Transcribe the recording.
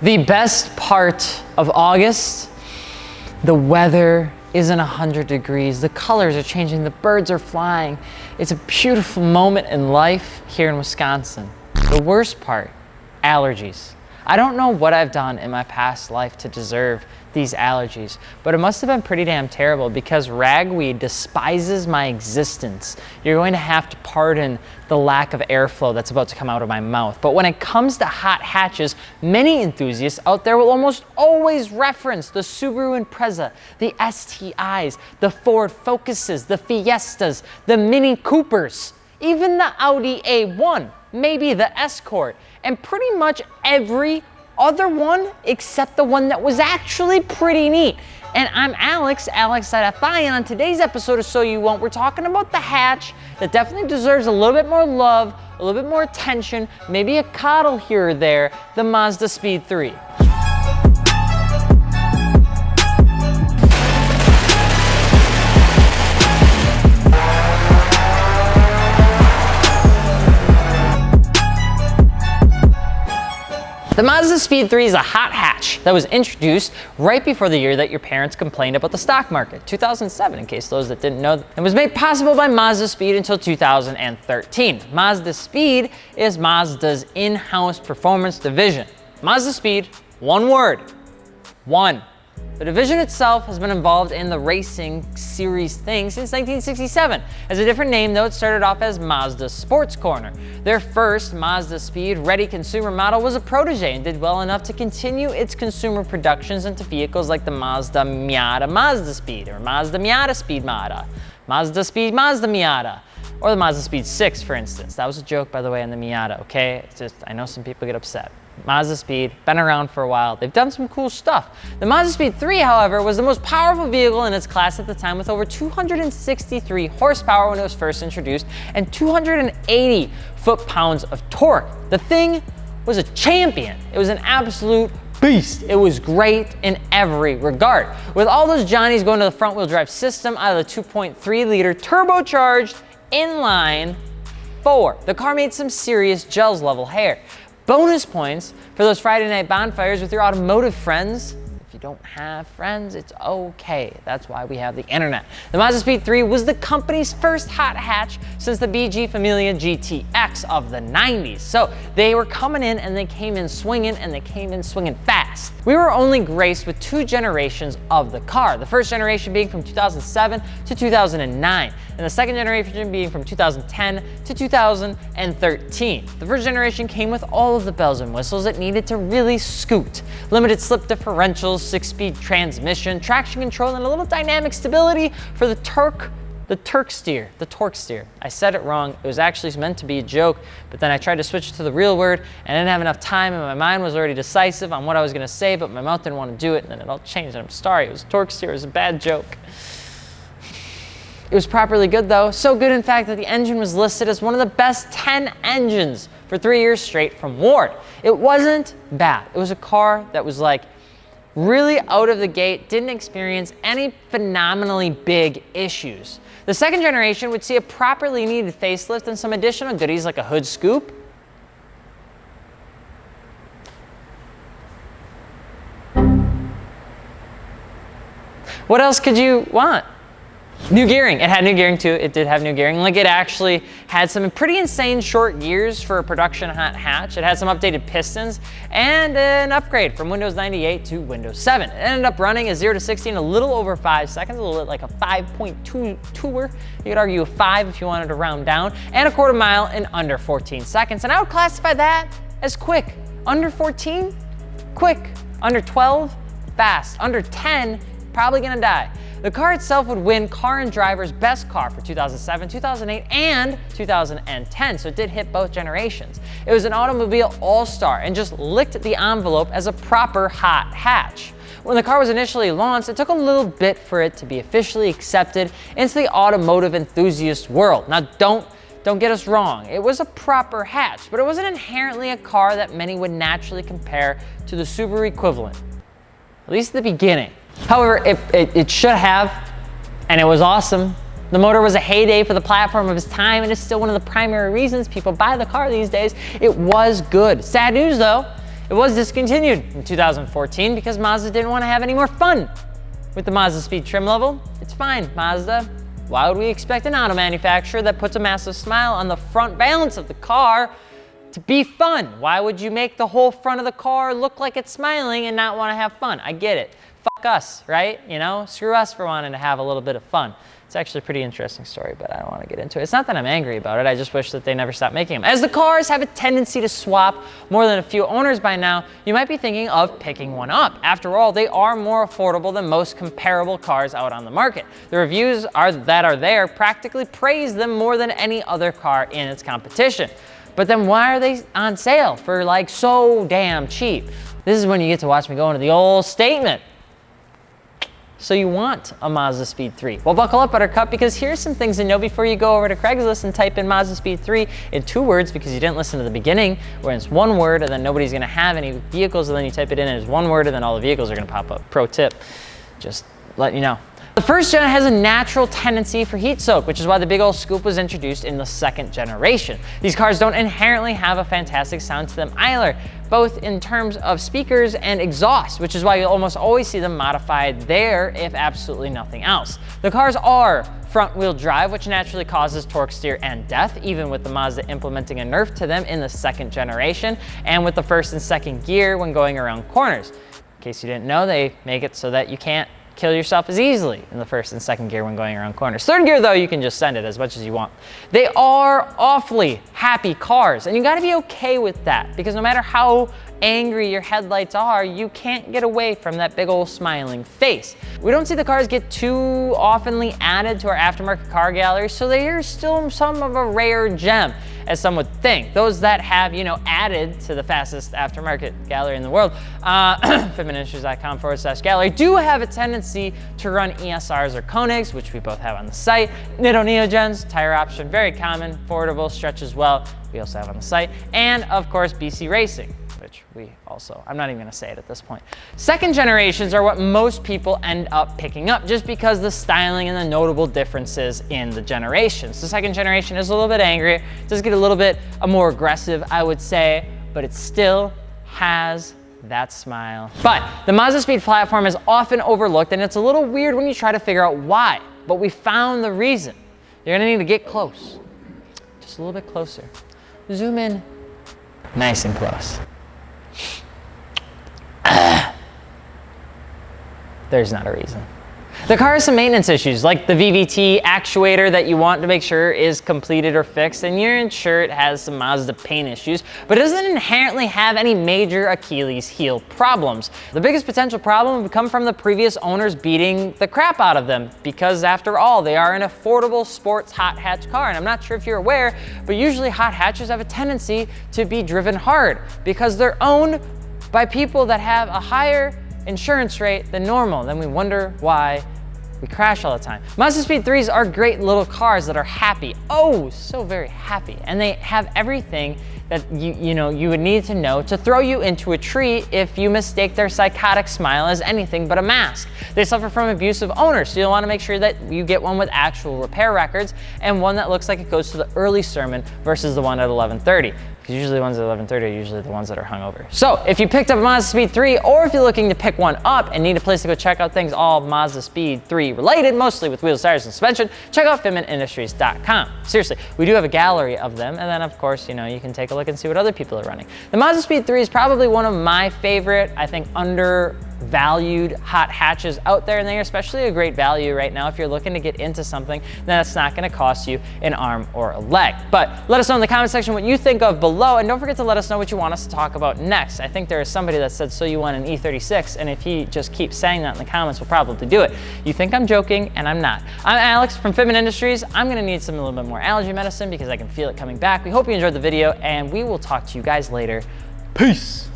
The best part of August, the weather isn't 100 degrees. The colors are changing, the birds are flying. It's a beautiful moment in life here in Wisconsin. The worst part, allergies. I don't know what I've done in my past life to deserve these allergies, but it must have been pretty damn terrible because ragweed despises my existence. You're going to have to pardon the lack of airflow that's about to come out of my mouth. But when it comes to hot hatches, many enthusiasts out there will almost always reference the Subaru Impreza, the STIs, the Ford Focuses, the Fiestas, the Mini Coopers, even the Audi A1, maybe the Escort, and pretty much every other one except the one that was actually pretty neat. And I'm Alex DEVEY, and on today's episode of So You Won't, we're talking about the hatch that definitely deserves a little bit more love, a little bit more attention, maybe a coddle here or there, the Mazdaspeed 3. The Mazdaspeed 3 is a hot hatch that was introduced right before the year that your parents complained about the stock market, 2007, in case those that didn't know. It was made possible by Mazdaspeed until 2013. Mazdaspeed is Mazda's in-house performance division. Mazdaspeed, one word, one. The division itself has been involved in the racing series thing since 1967. As a different name though, it started off as Mazda Sports Corner. Their first Mazdaspeed ready consumer model was a protege and did well enough to continue its consumer productions into vehicles like the Mazda Miata Mazdaspeed, or Mazda Miata Speed Mata, Mazda Speed Mazda Miata, or the Mazdaspeed 6 for instance. That was a joke by the way on the Miata, okay? It's just, I know some people get upset. Mazdaspeed, been around for a while. They've done some cool stuff. The Mazdaspeed 3, however, was the most powerful vehicle in its class at the time with over 263 horsepower when it was first introduced and 280 foot-pounds of torque. The thing was a champion. It was an absolute beast. It was great in every regard. With all those Johnnies going to the front-wheel drive system out of the 2.3-liter turbocharged inline 4. The car made some serious gels level hair. Bonus points for those Friday night bonfires with your automotive friends. If you don't have friends, it's okay. That's why we have the internet. The Mazdaspeed 3 was the company's first hot hatch since the BG Familia GTX of the 90s. So they were coming in and they came in swinging, and they came in swinging fast. We were only graced with 2 generations of the car. The first generation being from 2007 to 2009. And the second generation being from 2010 to 2013. The first generation came with all of the bells and whistles it needed to really scoot. Limited slip differentials, 6-speed transmission, traction control, and a little dynamic stability for the torque steer. I said it wrong. It was actually meant to be a joke, but then I tried to switch it to the real word, and I didn't have enough time, and my mind was already decisive on what I was gonna say, but my mouth didn't want to do it, and then it all changed, and I'm sorry. It was torque steer. It was a bad joke. It was properly good though, so good in fact that the engine was listed as one of the best 10 engines for 3 years straight from Ward. It wasn't bad. It was a car that was like really out of the gate, didn't experience any phenomenally big issues. The second generation would see a properly needed facelift and some additional goodies like a hood scoop, what else could you want? New gearing. It had new gearing too. It did have new gearing. Like, it actually had some pretty insane short gears for a production hot hatch. It had some updated pistons and an upgrade from Windows 98 to Windows 7. It ended up running a 0 to 60 in a little over 5 seconds, a little bit like a 5.22er. You could argue a 5 if you wanted to round down, and a quarter mile in under 14 seconds. And I would classify that as quick. Under 14, quick. Under 12, fast. Under 10, probably gonna die. The car itself would win Car and Driver's Best Car for 2007, 2008, and 2010, so it did hit both generations. It was an automobile all-star and just licked the envelope as a proper hot hatch. When the car was initially launched, it took a little bit for it to be officially accepted into the automotive enthusiast world. Now, don't get us wrong, it was a proper hatch, but it wasn't inherently a car that many would naturally compare to the Subaru equivalent, at least at the beginning. However, it should have, and it was awesome. The motor was a heyday for the platform of its time, and it's still one of the primary reasons people buy the car these days. It was good. Sad news though, It was discontinued in 2014 because Mazda didn't want to have any more fun with the Mazdaspeed trim level. It's fine, Mazda. Why would we expect an auto manufacturer that puts a massive smile on the front valance of the car to be fun? Why would you make the whole front of the car look like it's smiling and not want to have fun? I get it. Fuck us, right? You know, screw us for wanting to have a little bit of fun. It's actually a pretty interesting story, but I don't want to get into it. It's not that I'm angry about it. I just wish that they never stopped making them. As the cars have a tendency to swap more than a few owners by now, you might be thinking of picking one up. After all, they are more affordable than most comparable cars out on the market. The reviews that are there practically praise them more than any other car in its competition. But then why are they on sale for like so damn cheap? This is when you get to watch me go into the old statement. So you want a Mazdaspeed 3. Well, buckle up, Buttercup, because here's some things to know before you go over to Craigslist and type in Mazdaspeed 3 in 2 words, because you didn't listen to the beginning, where it's 1 word and then nobody's gonna have any vehicles, and then you type it in and it's 1 word and then all the vehicles are gonna pop up. Pro tip, just letting you know. The first gen has a natural tendency for heat soak, which is why the big old scoop was introduced in the 2nd generation. These cars don't inherently have a fantastic sound to them either, both in terms of speakers and exhaust, which is why you'll almost always see them modified there, if absolutely nothing else. The cars are front-wheel drive, which naturally causes torque, steer, and death, even with the Mazda implementing a nerf to them in the 2nd generation, and with the 1st and 2nd gear when going around corners. In case you didn't know, they make it so that you can't kill yourself as easily in the 1st and 2nd gear when going around corners. 3rd gear, though, you can just send it as much as you want. They are awfully happy cars, and you gotta be okay with that, because no matter how angry your headlights are, you can't get away from that big old smiling face. We don't see the cars get too oftenly added to our aftermarket car gallery, so they are still some of a rare gem, as some would think. Those that have, you know, added to the fastest aftermarket gallery in the world, fitmentindustries.com/gallery, do have a tendency to run ESRs or Koenigs, which we both have on the site. Nitto Neogens, tire option, very common, affordable, stretches well, we also have on the site. And of course, BC Racing, which we also, I'm not even gonna say it at this point. 2nd generations are what most people end up picking up just because the styling and the notable differences in the generations. The 2nd generation is a little bit angrier, it does get a little bit more aggressive, I would say, but it still has that smile. But the Mazdaspeed platform is often overlooked, and it's a little weird when you try to figure out why, but we found the reason. You're gonna need to get close, just a little bit closer. Zoom in, nice and close. There's not a reason. The car has some maintenance issues, like the VVT actuator that you want to make sure is completed or fixed, and you're sure it has some Mazda paint issues, but it doesn't inherently have any major Achilles heel problems. The biggest potential problem would come from the previous owners beating the crap out of them, because after all, they are an affordable sports hot hatch car. And I'm not sure if you're aware, but usually hot hatches have a tendency to be driven hard because they're owned by people that have a higher insurance rate than normal. Then we wonder why we crash all the time. Mazdaspeed 3s are great little cars that are happy. Oh, so very happy. And they have everything that you would need to know to throw you into a tree if you mistake their psychotic smile as anything but a mask. They suffer from abusive owners, so you'll want to make sure that you get one with actual repair records and one that looks like it goes to the early sermon versus the one at 11:30. Because usually the ones at 11:30 are usually the ones that are hungover. So if you picked up a Mazdaspeed 3, or if you're looking to pick one up and need a place to go check out things all Mazdaspeed 3 related, mostly with wheels, tires, and suspension, check out fitmentindustries.com. Seriously, we do have a gallery of them, and then of course, you can take a look and see what other people are running. The Mazdaspeed 3 is probably one of my favorite, I think, undervalued hot hatches out there, and they're especially a great value right now if you're looking to get into something that's not gonna cost you an arm or a leg. But let us know in the comment section what you think of below, and don't forget to let us know what you want us to talk about next. I think there is somebody that said, so you want an E36, and if he just keeps saying that in the comments, we'll probably do it. You think I'm joking, and I'm not. I'm Alex from Fitment Industries. I'm gonna need a little bit more allergy medicine because I can feel it coming back. We hope you enjoyed the video, and we will talk to you guys later. Peace.